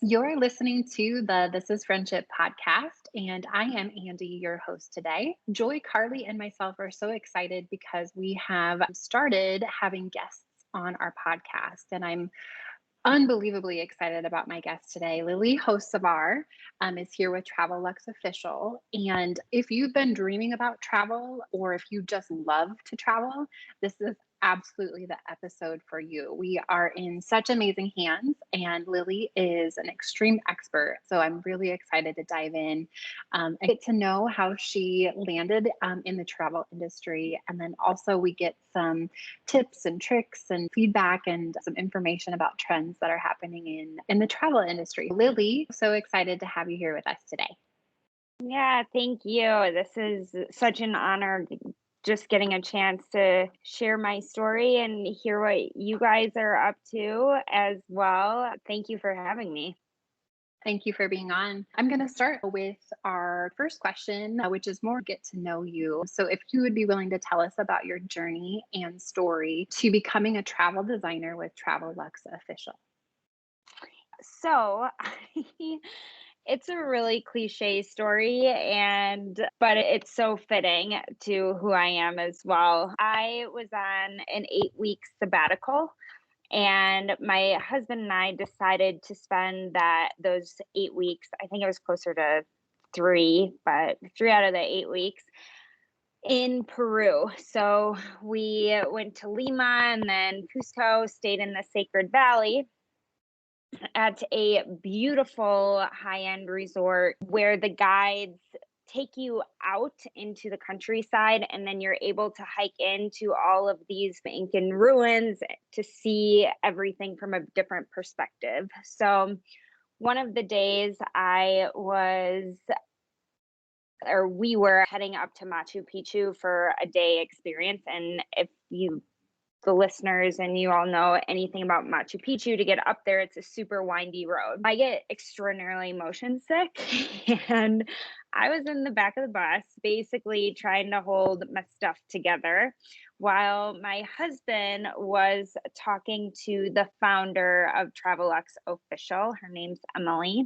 You're listening to the This is Friendship podcast, and I am Andi, your host today. Joy, Carly, and myself are so excited because we have started having guests on our podcast, and I'm unbelievably excited about my guest today. Lily Hocevar is here with Traveluxe Official. And if you've been dreaming about travel or if you just love to travel, this is absolutely the episode for you. We are in such amazing hands, and Lily is an extreme expert. So I'm really excited to dive in and get to know how she landed in the travel industry. And then also, we get some tips and tricks and feedback and some information about trends that are happening in the travel industry. Lily, so excited to have you here with us today. Yeah, thank you. This is such an honor just getting a chance to share my story and hear what you guys are up to as well. Thank you for having me. Thank you for being on. I'm going to start with our first question, which is more get to know you. So, if you would be willing to tell us about your journey and story to becoming a travel designer with Traveluxe Official. So, it's a really cliche story but it's so fitting to who I am as well. I was on an 8-week sabbatical and my husband and I decided to spend those 8 weeks. I think it was closer to three, but 3 out of the 8 weeks in Peru. So we went to Lima and then Cusco, stayed in the Sacred Valley at a beautiful high-end resort where the guides take you out into the countryside and then you're able to hike into all of these Incan ruins to see everything from a different perspective. So one of the days we were heading up to Machu Picchu for a day experience. And if the listeners and you all know anything about Machu Picchu, to get up there, it's a super windy road. I get extraordinarily motion sick, and I was in the back of the bus, basically trying to hold my stuff together while my husband was talking to the founder of Traveluxe Official. Her name's Emily.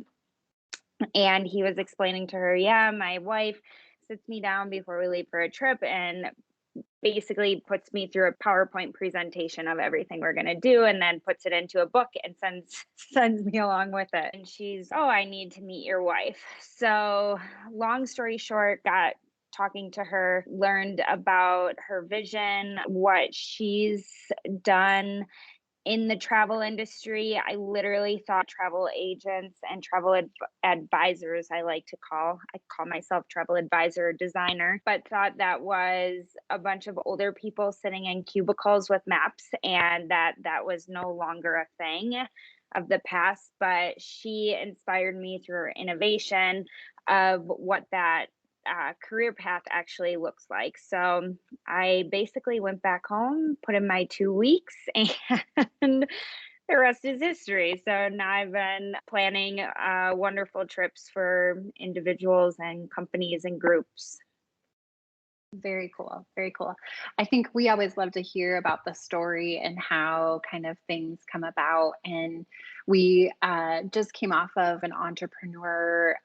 And he was explaining to her, yeah, my wife sits me down before we leave for a trip and basically puts me through a PowerPoint presentation of everything we're going to do and then puts it into a book and sends me along with it. And she's, "Oh, I need to meet your wife." So, long story short, got talking to her, learned about her vision, what she's done in the travel industry. I literally thought travel agents and advisors, I call myself travel advisor designer, but thought that was a bunch of older people sitting in cubicles with maps and that was no longer a thing of the past. But she inspired me through her innovation of what that career path actually looks like. So I basically went back home, put in my 2 weeks, and the rest is history. So now I've been planning wonderful trips for individuals and companies and groups. Very cool. Very cool. I think we always love to hear about the story and how kind of things come about. And we just came off of an entrepreneur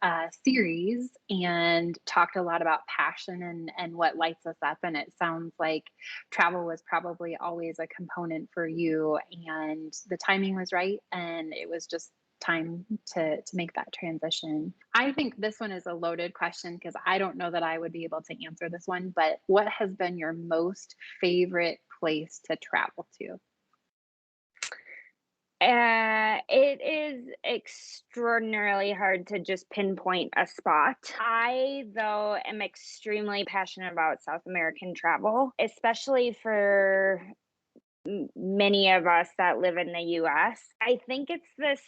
series and talked a lot about passion and what lights us up. And it sounds like travel was probably always a component for you. And the timing was right. And it was just time to make that transition. I think this one is a loaded question because I don't know that I would be able to answer this one, but what has been your most favorite place to travel to? It is extraordinarily hard to just pinpoint a spot. I, though, am extremely passionate about South American travel, especially for many of us that live in the US. I think it's this.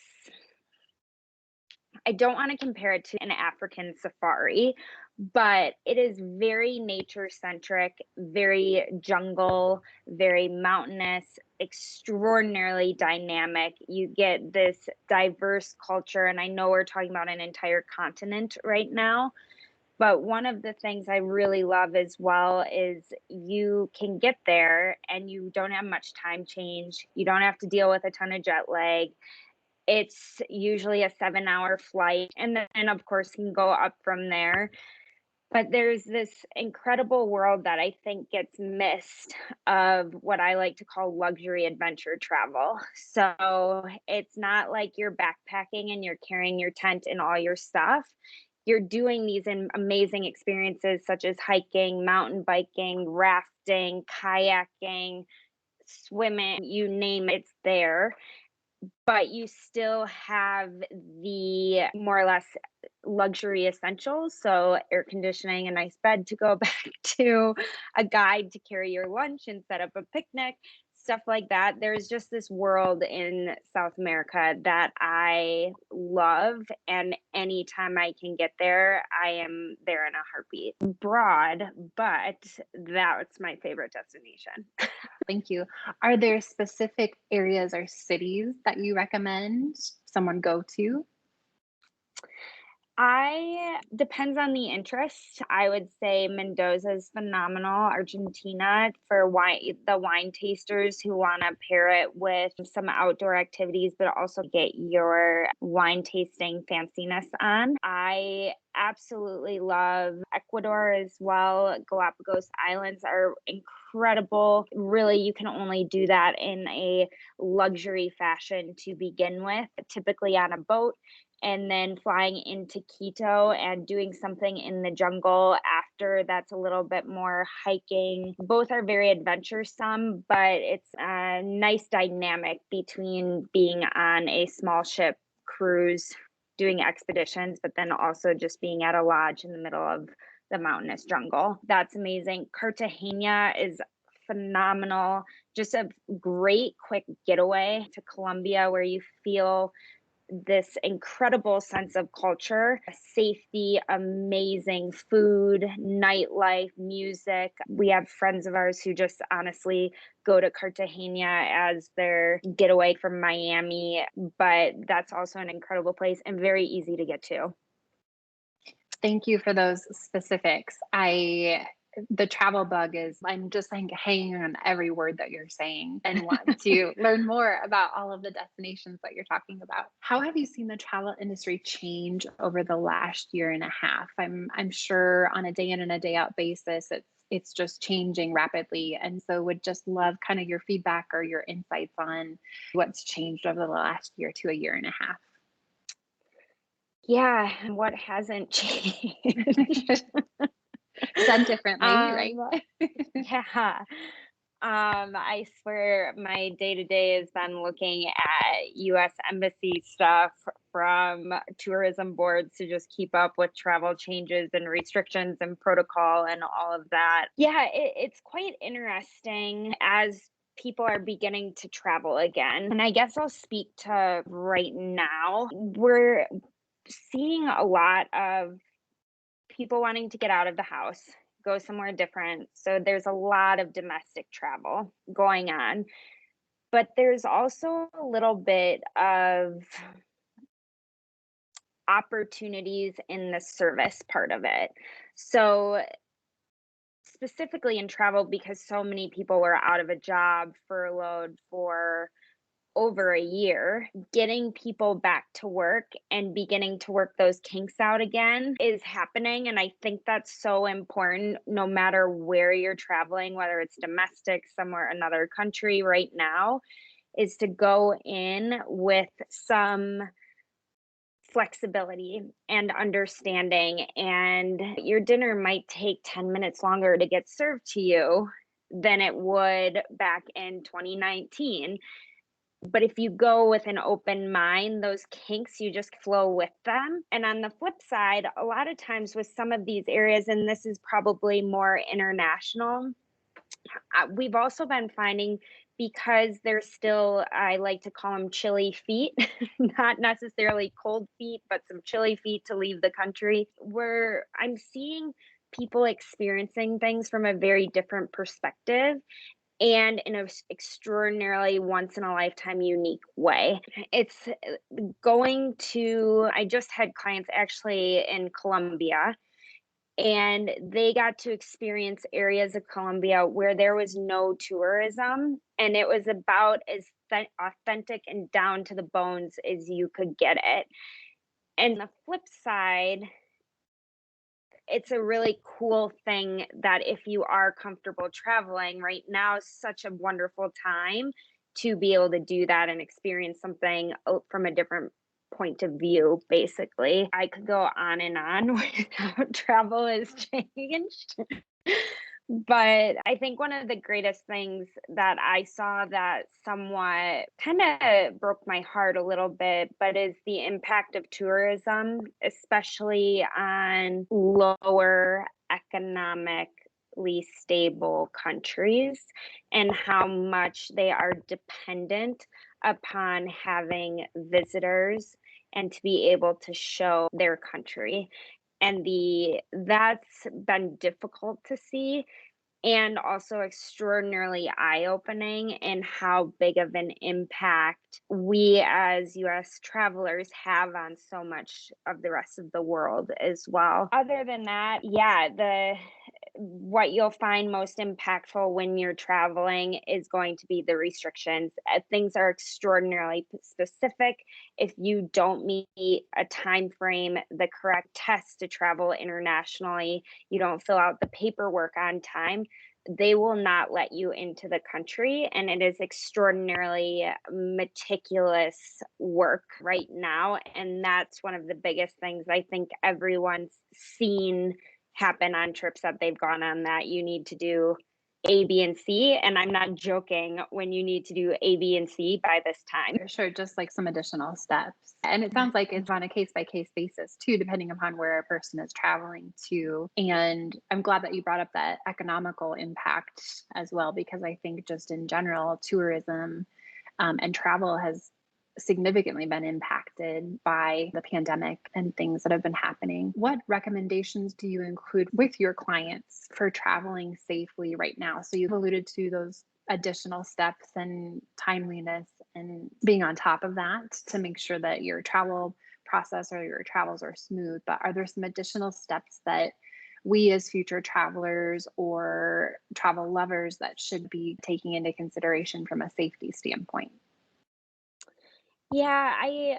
I don't want to compare it to an African safari, but it is very nature centric, very jungle, very mountainous, extraordinarily dynamic. You get this diverse culture, and I know we're talking about an entire continent right now. But one of the things I really love as well is you can get there and you don't have much time change. You don't have to deal with a ton of jet lag It's usually a 7-hour flight, and then, of course, can go up from there. But there's this incredible world that I think gets missed of what I like to call luxury adventure travel. So it's not like you're backpacking and you're carrying your tent and all your stuff. You're doing these amazing experiences such as hiking, mountain biking, rafting, kayaking, swimming, you name it, it's there, but you still have the more or less luxury essentials. So, air conditioning, a nice bed to go back to, a guide to carry your lunch and set up a picnic, stuff like that. There's just this world in South America that I love. And anytime I can get there, I am there in a heartbeat. Broad, but that's my favorite destination. Thank you. Are there specific areas or cities that you recommend someone go to? I depends on the interest. I would say Mendoza is phenomenal, Argentina for the wine tasters who want to pair it with some outdoor activities, but also get your wine tasting fanciness on. I absolutely love Ecuador as well. Galapagos Islands are incredible. Really, you can only do that in a luxury fashion to begin with, typically on a boat, and then flying into Quito and doing something in the jungle after. That's a little bit more hiking. Both are very adventuresome, but it's a nice dynamic between being on a small ship cruise, doing expeditions, but then also just being at a lodge in the middle of the mountainous jungle. That's amazing. Cartagena is phenomenal. Just a great quick getaway to Colombia where you feel this incredible sense of culture, safety, amazing food, nightlife, music. We have friends of ours who just honestly go to Cartagena as their getaway from Miami, but that's also an incredible place and very easy to get to. Thank you for those specifics. The travel bug is, I'm just like hanging on every word that you're saying and want to learn more about all of the destinations that you're talking about. How have you seen the travel industry change over the last year and a half? I'm sure on a day in and a day out basis, it's just changing rapidly. And so would just love kind of your feedback or your insights on what's changed over the last year to a year and a half. Yeah, what hasn't changed? Said differently, right? um, yeah. I swear my day to day has been looking at US embassy stuff from tourism boards to just keep up with travel changes and restrictions and protocol and all of that. Yeah, it's quite interesting as people are beginning to travel again. And I guess I'll speak to right now. We're seeing a lot of people wanting to get out of the house, go somewhere different. So there's a lot of domestic travel going on. But there's also a little bit of opportunities in the service part of it. So specifically in travel, because so many people were out of a job, furloughed for over a year, getting people back to work and beginning to work those kinks out again is happening. And I think that's so important no matter where you're traveling, whether it's domestic, somewhere, another country right now, is to go in with some flexibility and understanding. And your dinner might take 10 minutes longer to get served to you than it would back in 2019. But if you go with an open mind, those kinks, you just flow with them. And on the flip side, a lot of times with some of these areas, and this is probably more international, we've also been finding because there's still, I like to call them chilly feet, not necessarily cold feet, but some chilly feet to leave the country, where I'm seeing people experiencing things from a very different perspective and in an extraordinarily once in a lifetime unique way. It's going to, I just had clients actually in Colombia, and they got to experience areas of Colombia where there was no tourism, and it was about as authentic and down to the bones as you could get it. And the flip side, it's a really cool thing that if you are comfortable traveling, right now is such a wonderful time to be able to do that and experience something from a different point of view, basically. I could go on and on with how travel has changed. But I think one of the greatest things that I saw that somewhat kind of broke my heart a little bit, but is the impact of tourism, especially on lower economically stable countries, and how much they are dependent upon having visitors and to be able to show their country. And the that's been difficult to see, and also extraordinarily eye-opening in how big of an impact we as US travelers have on so much of the rest of the world as well. Other than that, yeah, the what you'll find most impactful when you're traveling is going to be the restrictions. Things are extraordinarily specific. If you don't meet a time frame, the correct test to travel internationally, you don't fill out the paperwork on time, they will not let you into the country. And it is extraordinarily meticulous work right now. And that's one of the biggest things I think everyone's seen happen on trips that they've gone on, that you need to do A, B, and C. And I'm not joking when you need to do A, B, and C by this time. For sure, just like some additional steps. And it sounds like it's on a case by case basis too, depending upon where a person is traveling to. And I'm glad that you brought up that economical impact as well, because I think just in general, tourism and travel has significantly been impacted by the pandemic and things that have been happening. What recommendations do you include with your clients for traveling safely right now? So you've alluded to those additional steps and timeliness and being on top of that to make sure that your travel process or your travels are smooth. But are there some additional steps that we as future travelers or travel lovers that should be taking into consideration from a safety standpoint? Yeah,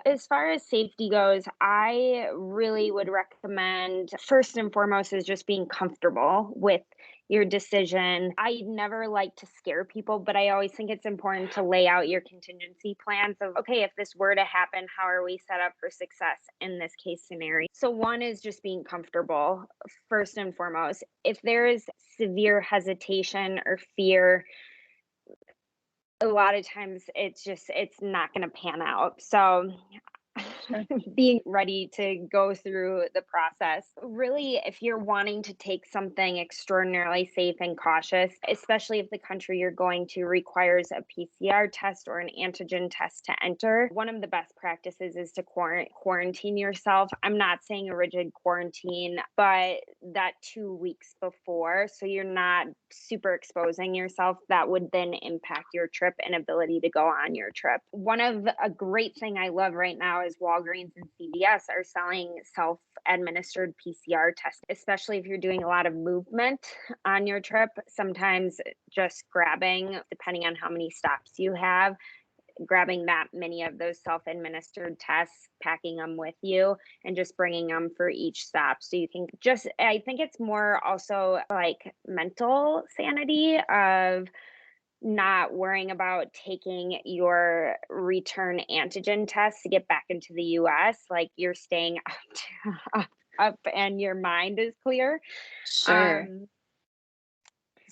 as far as safety goes, I really would recommend first and foremost is just being comfortable with your decision. I never like to scare people, but I always think it's important to lay out your contingency plans of, okay, if this were to happen, how are we set up for success in this case scenario? So one is just being comfortable first and foremost. If there is severe hesitation or fear, a lot of times it's not gonna pan out. So Sure. being ready to go through the process. Really, if you're wanting to take something extraordinarily safe and cautious, especially if the country you're going to requires a PCR test or an antigen test to enter, one of the best practices is to quarantine yourself. I'm not saying a rigid quarantine, but that 2 weeks before, so you're not super exposing yourself. That would then impact your trip and ability to go on your trip. One of a great thing I love right now is Walgreens and CVS are selling self-administered PCR tests, especially if you're doing a lot of movement on your trip. Sometimes just grabbing, depending on how many stops you have, grabbing that many of those self-administered tests, packing them with you, and just bringing them for each stop. So you can just, I think it's more also like mental sanity of not worrying about taking your return antigen test to get back into the US, like you're staying up and your mind is clear. Sure. Um,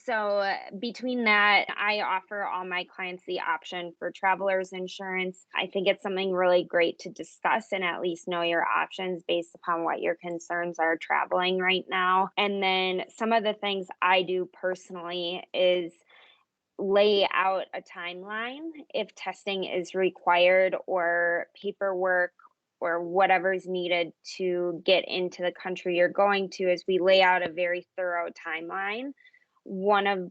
so between that, I offer all my clients the option for travelers insurance. I think it's something really great to discuss and at least know your options based upon what your concerns are traveling right now. And then some of the things I do personally is lay out a timeline if testing is required or paperwork or whatever is needed to get into the country you're going to, as we lay out a very thorough timeline. One of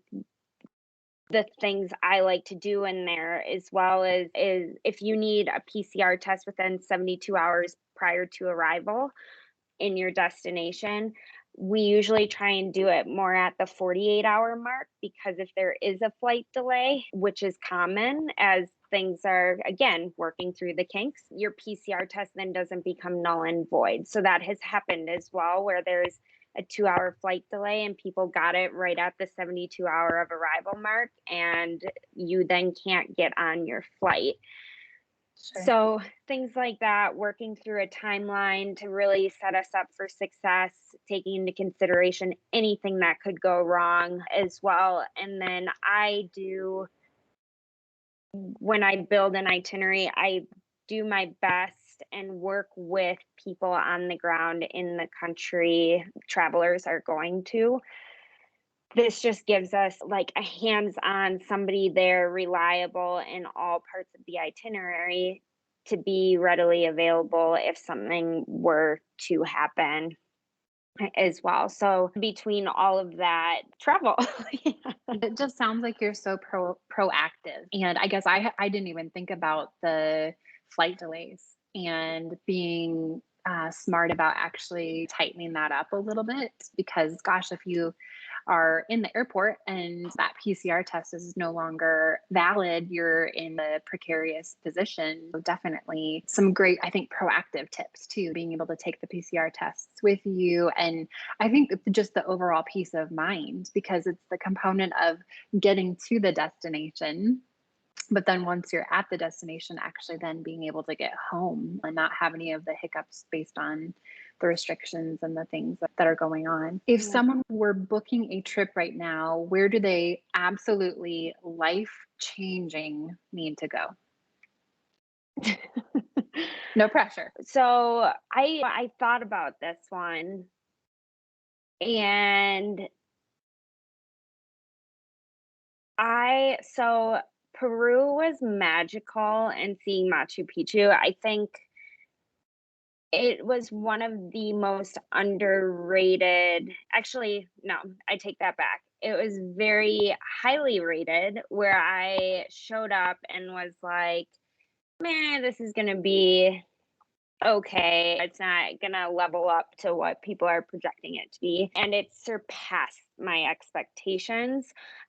the things I like to do in there as well is if you need a PCR test within 72 hours prior to arrival in your destination, We usually try and do it more at the 48-hour mark, because if there is a flight delay, which is common as things are, again, working through the kinks, your PCR test then doesn't become null and void. So that has happened as well, where there's a 2-hour flight delay and people got it right at the 72-hour of arrival mark, and you then can't get on your flight. Sure. So things like that, working through a timeline to really set us up for success, taking into consideration anything that could go wrong as well. And then when I build an itinerary, I do my best and work with people on the ground in the country travelers are going to. This just gives us like a hands-on somebody there, reliable in all parts of the itinerary, to be readily available if something were to happen as well. So between all of that, travel. It just sounds like you're so proactive. And I guess I didn't even think about the flight delays and being smart about actually tightening that up a little bit, because gosh, if you are in the airport and that PCR test is no longer valid, you're in a precarious position. So definitely some great, I think, proactive tips too, being able to take the PCR tests with you. And I think just the overall peace of mind, because it's the component of getting to the destination. But then once you're at the destination, actually then being able to get home and not have any of the hiccups based on the restrictions and the things that are going on. If Yeah. someone were booking a trip right now, where do they absolutely life changing need to go? No pressure. So I thought about this one, and so Peru was magical, and seeing Machu Picchu, I think it was one of the most underrated. Actually, no, I take that back. It was very highly rated, where I showed up and was like, man, this is going to be okay. It's not going to level up to what people are projecting it to be. And it surpassed my expectations.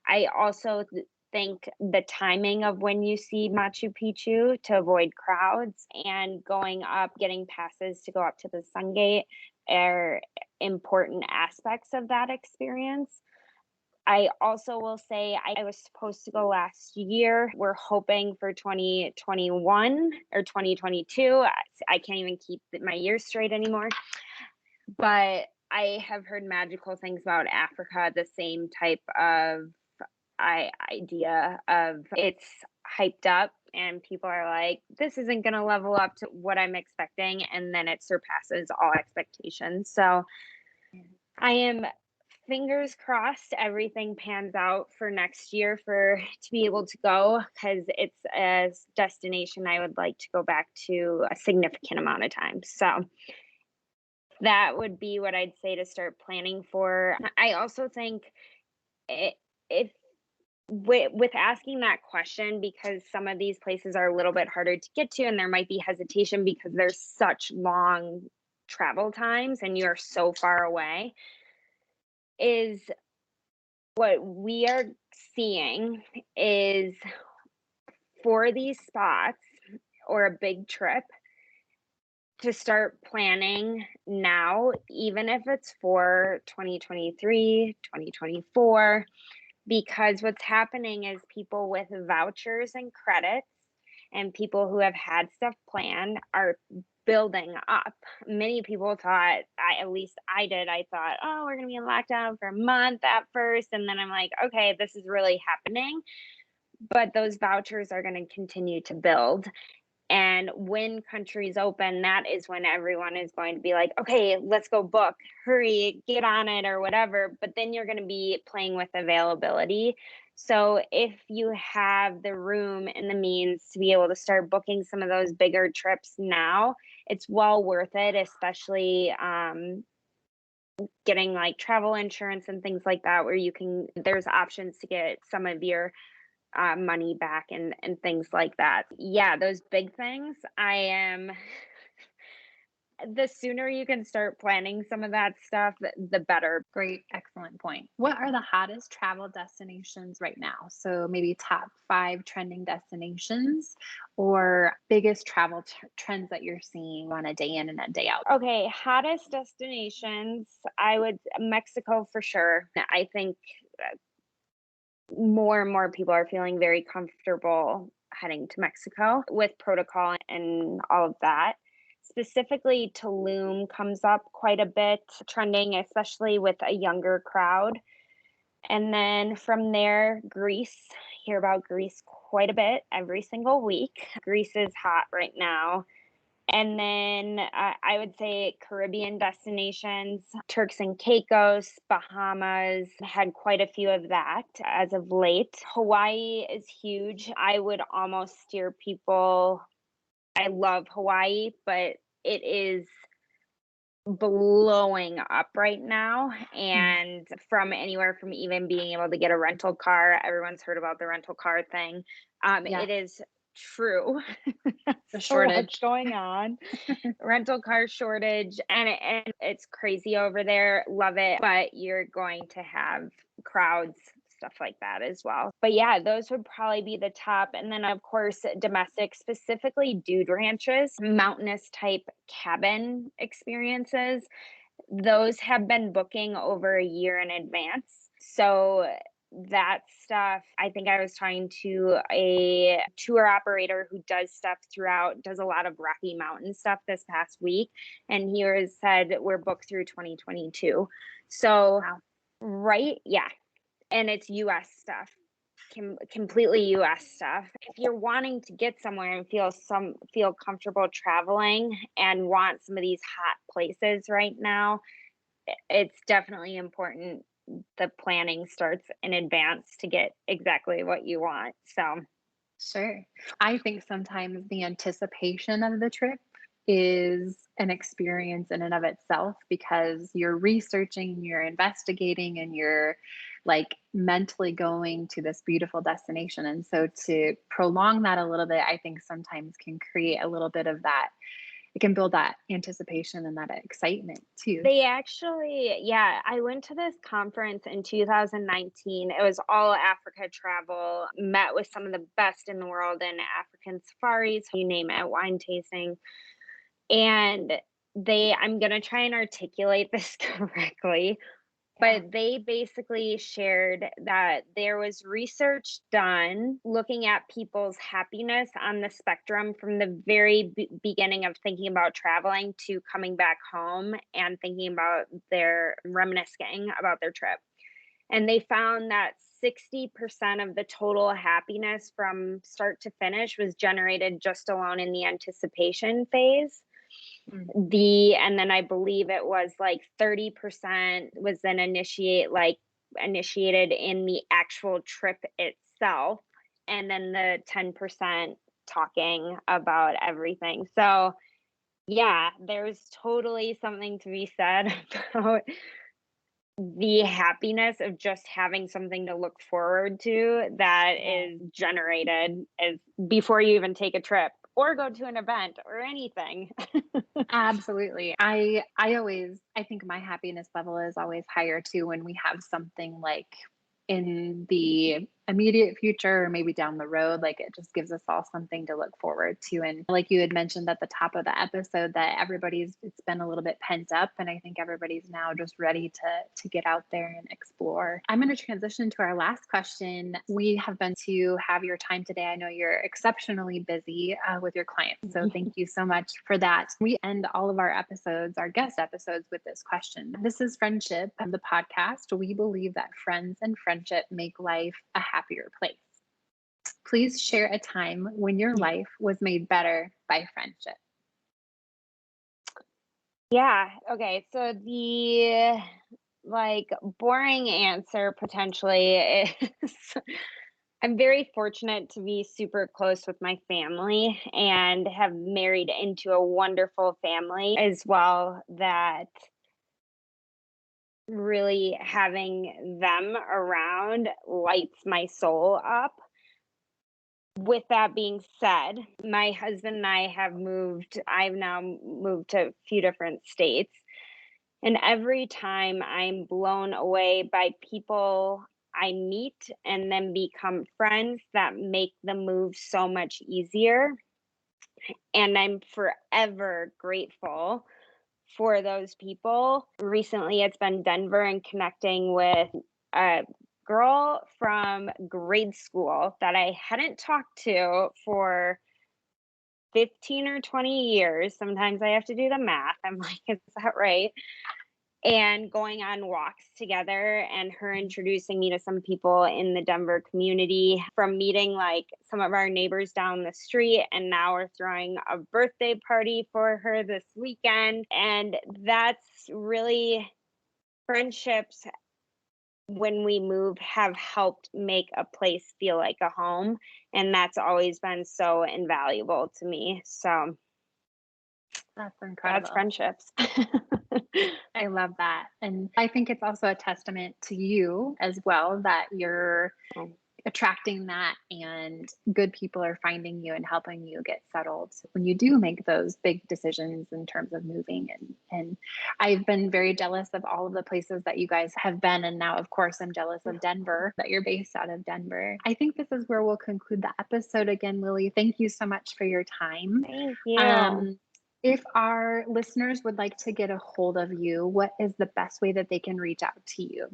I also think the timing of when you see Machu Picchu to avoid crowds, and going up, getting passes to go up to the Sun Gate, are important aspects of that experience. I also will say I was supposed to go last year. We're hoping for 2021 or 2022. I can't even keep my years straight anymore. But I have heard magical things about Africa, the same type of idea of it's hyped up and people are like, this isn't going to level up to what I'm expecting. And then it surpasses all expectations. So I am fingers crossed everything pans out for next year to be able to go, because it's a destination I would like to go back to a significant amount of times. So that would be what I'd say to start planning for. I also think if with asking that question, because some of these places are a little bit harder to get to and there might be hesitation because there's such long travel times and you're so far away, is what we are seeing is, for these spots or a big trip, to start planning now, even if it's for 2023, 2024, because what's happening is people with vouchers and credits and people who have had stuff planned are building up. Many people thought, at least I did, I thought, oh, we're going to be in lockdown for a month at first. And then I'm like, okay, this is really happening. But those vouchers are going to continue to build. And when countries open, that is when everyone is going to be like, okay, let's go book, hurry, get on it or whatever. But then you're going to be playing with availability. So if you have the room and the means to be able to start booking some of those bigger trips now, it's well worth it, especially getting like travel insurance and things like that, where there's options to get some of your money back and things like that. Yeah, those big things. I am the sooner you can start planning some of that stuff, the better. Great, excellent point. What are the hottest travel destinations right now? So maybe top 5 trending destinations or biggest travel trends that you're seeing on a day in and a day out. Okay, hottest destinations, I would Mexico for sure. I think more and more people are feeling very comfortable heading to Mexico with protocol and all of that. Specifically, Tulum comes up quite a bit, trending, especially with a younger crowd. And then from there, Greece. Hear about Greece quite a bit every single week. Greece is hot right now. And then I would say Caribbean destinations, Turks and Caicos, Bahamas, had quite a few of that as of late. Hawaii is huge. I would almost steer people. I love Hawaii, but it is blowing up right now. Mm, And from anywhere from even being able to get a rental car, everyone's heard about the rental car thing. yes, It is true. the So much shortage. going on. Rental car shortage, and it's crazy over there. Love it, but you're going to have crowds, stuff like that as well. But yeah, those would probably be the top. And then of course domestic, specifically dude ranches, mountainous type cabin experiences. Those have been booking over a year in advance. So that stuff, I think I was talking to a tour operator who does stuff throughout, does a lot of Rocky Mountain stuff this past week. And he was said we're booked through 2022. So, Wow. right. Yeah. And it's US stuff. Completely US stuff. If you're wanting to get somewhere and feel comfortable traveling and want some of these hot places right now, it's definitely important the planning starts in advance to get exactly what you want. So, Sure. I think sometimes the anticipation of the trip is an experience in and of itself because you're researching, you're investigating, and you're like mentally going to this beautiful destination. And so to prolong that a little bit, I think sometimes can create a little bit of that. It can build that anticipation and that excitement too. they actually, yeah, I went to this conference in 2019. It was all Africa travel, met with some of the best in the world in African safaris, you name it, wine tasting. And I'm going to try and articulate this correctly. Yeah. But they basically shared that there was research done looking at people's happiness on the spectrum from the very beginning of thinking about traveling to coming back home and thinking about their reminiscing about their trip. And they found that 60% of the total happiness from start to finish was generated just alone in the anticipation phase. Mm. And then I believe it was like 30% was then initiated in the actual trip itself, and then the 10% talking about everything. So yeah, there's totally something to be said about the happiness of just having something to look forward to that Yeah. is generated as before you even take a trip or go to an event or anything. Absolutely. I think my happiness level is always higher too when we have something like in the immediate future or maybe down the road. Like it just gives us all something to look forward to. And like you had mentioned at the top of the episode that it's been a little bit pent up and I think everybody's now just ready to get out there and explore. I'm going to transition to our last question. We have been to have your time today. I know you're exceptionally busy with your clients. So thank you so much for that. We end all of our episodes, our guest episodes, with this question. This is Friendship, the podcast. We believe that friends and friendship make life a happier place. Please share a time when your life was made better by friendship. Yeah. Okay. So the like boring answer potentially is I'm very fortunate to be super close with my family and have married into a wonderful family as well that really having them around lights my soul up. with that being said, my husband and I have moved. I've now moved to a few different states. And every time I'm blown away by people I meet and then become friends that make the move so much easier. And I'm forever grateful for those people. Recently, it's been Denver and connecting with a girl from grade school that I hadn't talked to for 15 or 20 years. Sometimes I have to do the math. I'm like, is that right? And going on walks together and her introducing me to some people in the Denver community from meeting like some of our neighbors down the street. And now we're throwing a birthday party for her this weekend. And that's really friendships when we move have helped make a place feel like a home. And that's always been so invaluable to me. So That's that's incredible. friendships. I love that. And I think it's also a testament to you as well that you're attracting that and good people are finding you and helping you get settled when you do make those big decisions in terms of moving. And I've been very jealous of all of the places that you guys have been. And now, of course, I'm jealous of Denver, that you're based out of Denver. I think this is where we'll conclude the episode again, Lily. Thank you so much for your time. Thank you. If our listeners would like to get a hold of you, what is the best way that they can reach out to you?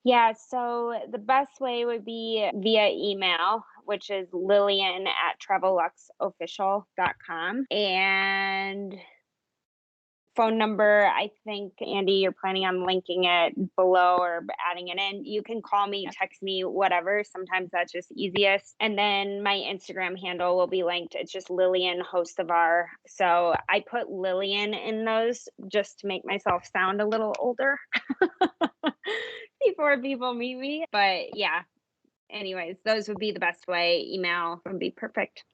Yeah, so the best way would be via email, which is Lillian at traveluxeofficial.com. And phone number, I think, Andi, you're planning on linking it below or adding it in. You can call me, text me, whatever. Sometimes that's just easiest. And then my Instagram handle will be linked. It's just Lillian Hocevar. So I put Lillian in those just to make myself sound a little older before people meet me. But yeah, anyways, those would be the best way. Email would be perfect.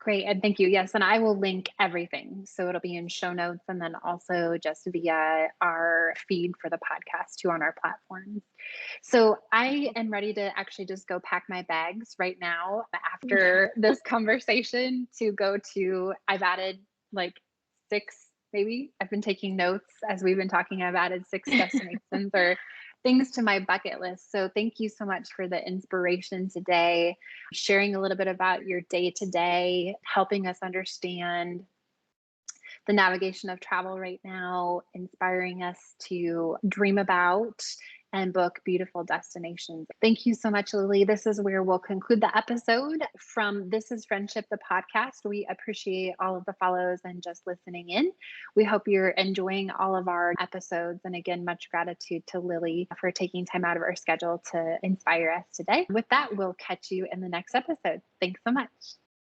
Great. And thank you. Yes. And I will link everything. So it'll be in show notes and then also just via our feed for the podcast too on our platforms. So I am ready to actually just go pack my bags right now after this conversation to go to, I've added like 6, maybe. I've been taking notes as we've been talking. I've added 6 destinations or things to my bucket list. So thank you so much for the inspiration today, sharing a little bit about your day to day, helping us understand the navigation of travel right now, inspiring us to dream about and book beautiful destinations. Thank you so much, Lily. This is where we'll conclude the episode from This is Friendship, the podcast. We appreciate all of the follows and just listening in. We hope you're enjoying all of our episodes. And again, much gratitude to Lily for taking time out of her schedule to inspire us today. With that, we'll catch you in the next episode. Thanks so much.